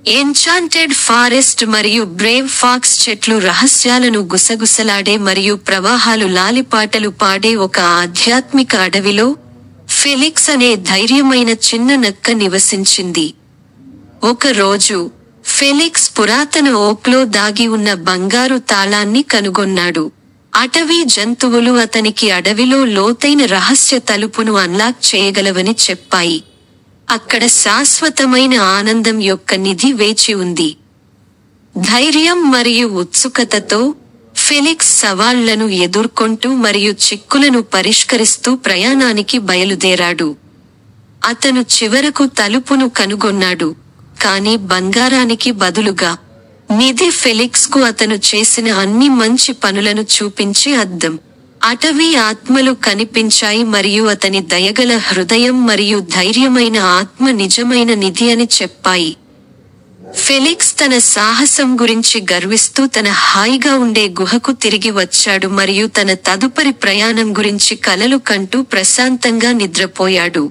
Enchanted forest మరియు Brave pox చెట్లు రహస్యాలను గుసగుసలాడే మరియు ప్రవాహాలు లాలిపాటలు పాడే ఒక ఆధ్యాత్మిక అడవిలో ఫెలిక్స్ అనే ధైర్యమైన చిన్న నక్క నివసించింది. ఒక రోజు ఫెలిక్స్ పురాతన ఓక్లో దాగి ఉన్న బంగారు తాళాన్ని కనుగొన్నాడు. అటవీ జంతువులు అతనికి అడవిలో లోతైన రహస్య తలుపును అన్లాక్ చేయగలవని చెప్పాయి. అక్కడ శాశ్వతమైన ఆనందం యొక్క నిధి వేచి ఉంది. ధైర్యం మరియు ఉత్సుకతతో ఫెలిక్స్ సవాళ్లను ఎదుర్కొంటూ మరియు చిక్కులను పరిష్కరిస్తూ ప్రయాణానికి బయలుదేరాడు. అతను చివరకు తలుపును కనుగొన్నాడు, కానీ బంగారానికి బదులుగా నిధి ఫెలిక్స్కు అతను చేసిన అన్ని మంచి పనులను చూపించే అద్దం. అటవీ ఆత్మలు కనిపించాయి మరియు అతని దయగల హృదయం మరియు ధైర్యమైన ఆత్మ నిజమైన నిధి అని చెప్పాయి. ఫెలిక్స్ తన సాహసం గురించి గర్విస్తూ తన హాయిగా ఉండే గుహకు తిరిగి వచ్చాడు మరియు తన తదుపరి ప్రయాణం గురించి కలలు కంటూ ప్రశాంతంగా నిద్రపోయాడు.